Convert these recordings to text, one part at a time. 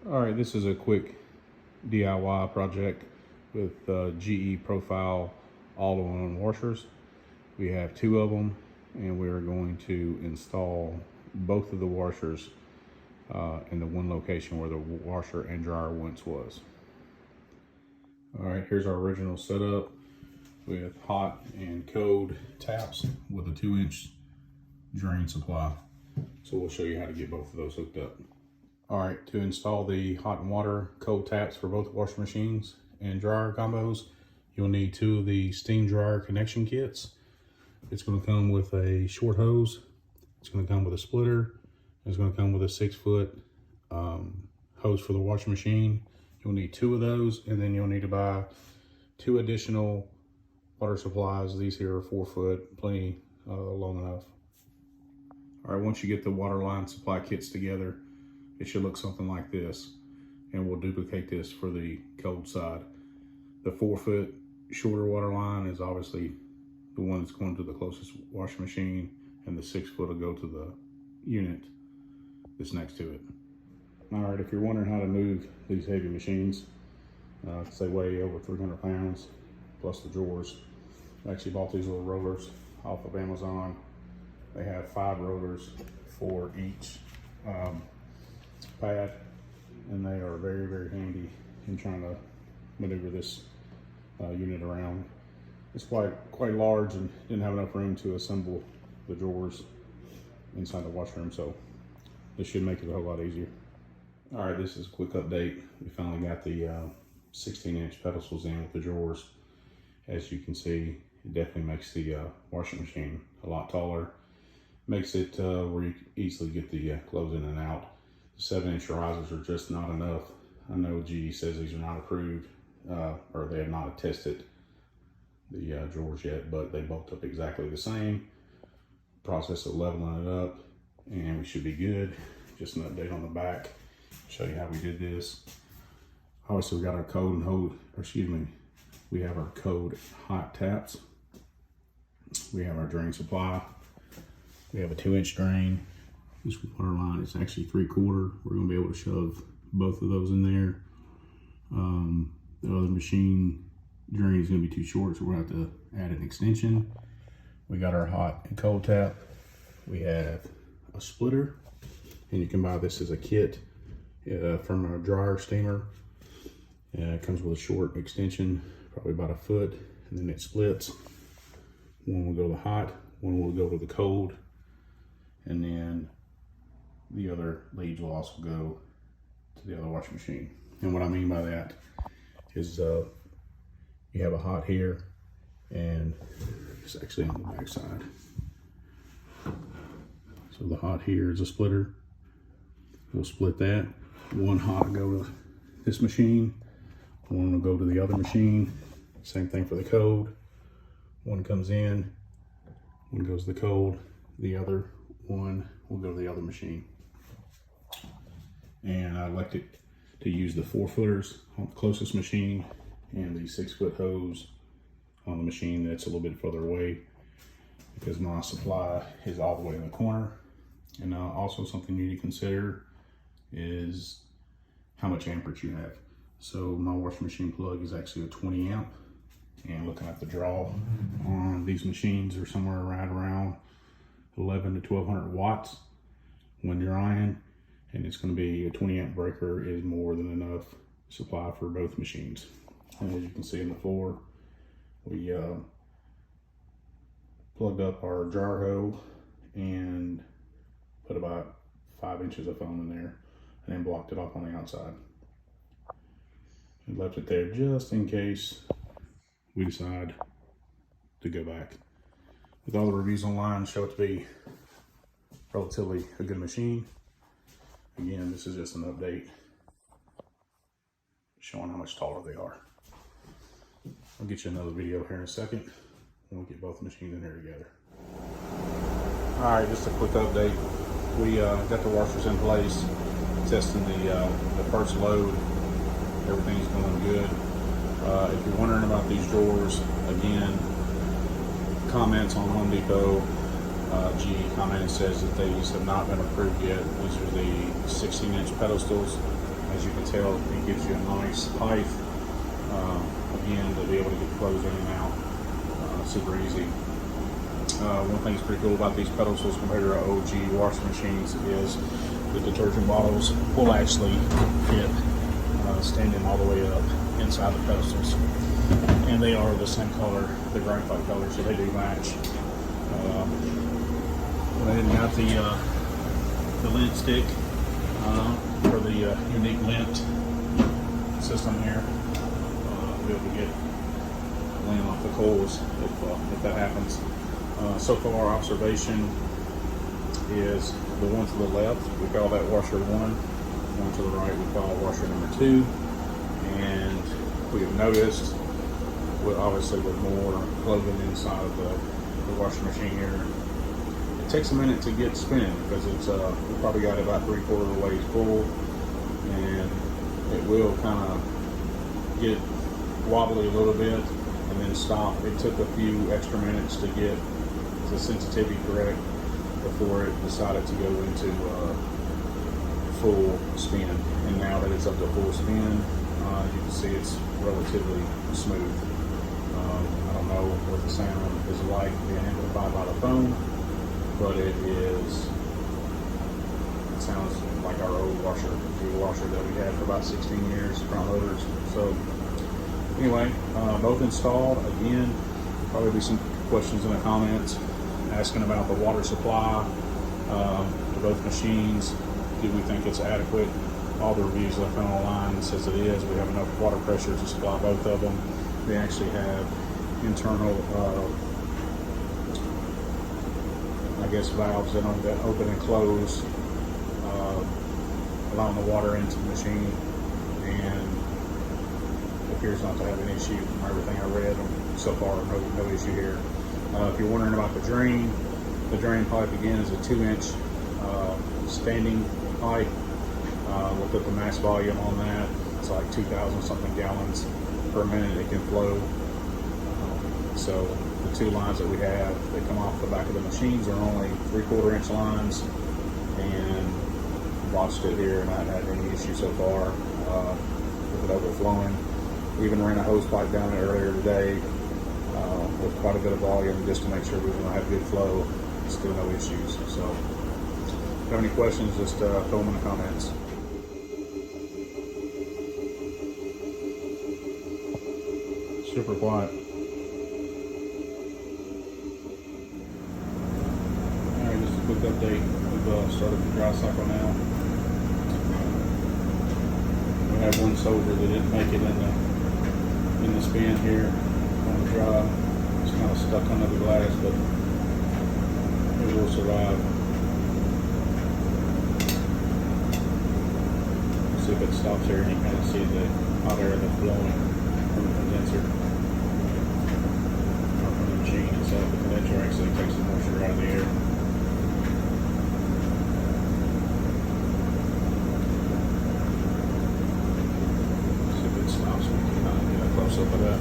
All right, this is a quick DIY project with GE Profile all-in-one washers. We have two of them, and we are going to install both of the washers in the one location where the washer and dryer once was. All right, here's our original setup with hot and cold taps with a 2-inch drain supply. So we'll show you how to get both of those hooked up. All right, to install the hot and water cold taps for both washing machines and dryer combos, you'll need two of the steam dryer connection kits. It's going to come with a short hose, it's going to come with a splitter, it's going to come with a 6-foot hose for the washing machine. You'll need two of those, and then you'll need to buy two additional water supplies. These here are 4 foot, plenty long enough. All right, once you get the water line supply kits together, it should look something like this, and we'll duplicate this for the cold side. The 4 foot shorter water line is obviously the one that's going to the closest washing machine, and the 6 foot will go to the unit that's next to it. All right, if you're wondering how to move these heavy machines, they weigh over 300 pounds, plus the drawers. I actually bought these little rollers off of Amazon. They have 5 rollers for each pad, and they are very, very handy in trying to maneuver this unit around. It's quite large and didn't have enough room to assemble the drawers inside the washroom, so this should make it a whole lot easier. All right, this is a quick update. We finally got the 16-inch pedestals in with the drawers. As you can see, it definitely makes the washing machine a lot taller. Makes it where you can easily get the clothes in and out. The 7-inch risers are just not enough. I know GE says these are not approved, or they have not tested the drawers yet, but they bolt up exactly the same. Process of leveling it up, and we should be good. Just an update on the back. Show you how we did this. Obviously, we got our code and hold, or excuse me, we have our code hot taps. We have our drain supply. We have a 2-inch drain. This water line is actually 3/4. We're gonna be able to shove both of those in there. The other machine drain is gonna be too short, so we're gonna have to add an extension. We got our hot and cold tap. We have a splitter, and you can buy this as a kit from a dryer steamer. It comes with a short extension, probably about 1 foot, and then it splits. One will go to the hot, one will go to the cold, and then the other leads will also go to the other washing machine. And what I mean by that is you have a hot here, and it's actually on the back side. So the hot here is a splitter. We'll split that. One hot will go to this machine, one will go to the other machine. Same thing for the cold. One comes in, one goes to the cold, the other one will go to the other machine. And I elected to use the 4 footers on the closest machine and the 6-foot hose on the machine that's a little bit further away, because my supply is all the way in the corner. And also something you need to consider is how much amperage you have. So my washing machine plug is actually a 20 amp, and looking at the draw on these machines are somewhere around 11 to 1200 watts when drying, and it's going to be a 20 amp breaker is more than enough supply for both machines. And as you can see on the floor, we plugged up our jar hole and put about 5 inches of foam in there, and then blocked it off on the outside. And left it there just in case we decide to go back. With all the reviews online, show it to be relatively a good machine. Again, this is just an update showing how much taller they are. I'll get you another video here in a second, and we'll get both machines in here together. All right, just a quick update. We got the washers in place, testing the first load. Everything's going good. If you're wondering about these drawers, again, comments on Home Depot, GE comment says that these have not been approved yet. These are the 16-inch pedestals. As you can tell, it gives you a nice height, again, to be able to get clothes in and out super easy. One thing that's pretty cool about these pedestals compared to our OG washing machines is the detergent bottles will actually fit standing all the way up inside the pedestals, and they are the same color, the graphite color, so they do match. I didn't got the lint stick for the unique lint system here. Be able to get lint off the coals if that happens. So far, observation is the one to the left, we call that washer 1. One to the right, we call washer number 2. And we have noticed, obviously with more clothing inside of the washing machine here, it takes a minute to get spinning because it's we probably got about 3/4 of the way full, and it will kind of get wobbly a little bit and then stop. It took a few extra minutes to get the sensitivity correct before it decided to go into full spin. And now that it's up to full spin, you can see it's relatively smooth. I don't know what the sound is like being amplified by the phone, but it sounds like our old washer that we had for about 16 years, front loaders. So anyway, both installed. Again, probably be some questions in the comments asking about the water supply to both machines. Do we think it's adequate? All the reviews I found online says it is. We have enough water pressure to supply both of them. They actually have internal, I guess, valves that open and close, allowing the water into the machine, and it appears not to have an issue from everything I read. So far, no issue here. If you're wondering about the drain pipe, again, is a 2-inch standing pipe. We'll put the max volume on that. It's like 2,000 something gallons per minute it can flow. So the 2 lines that we have that come off the back of the machines are only 3/4 inch lines, and watched it here and not had any issue so far with it overflowing. We even ran a hose pipe down it earlier today with quite a bit of volume just to make sure we were going to have good flow. Still no issues. So if you have any questions, just throw them in the comments. Super quiet. Alright, just a quick update. We've started the dry cycle now. We have one soldier that didn't make it in the spin here on the dry. It's kind of stuck under the glass, but it will survive. See if it stops here, and you kind of see the hot air that's blowing from the condenser. Not from the machine itself. The condenser actually takes the moisture out of the air. See if it stops. We can kind of get a close up of that.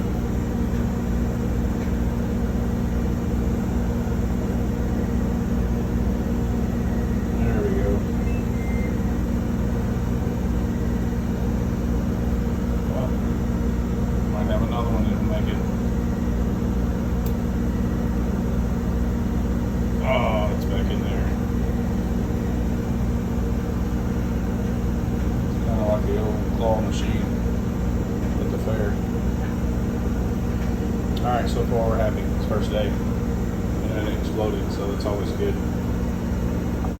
Machine at the fair. Alright, so far we're happy. It's first day and it exploded, so that's always good.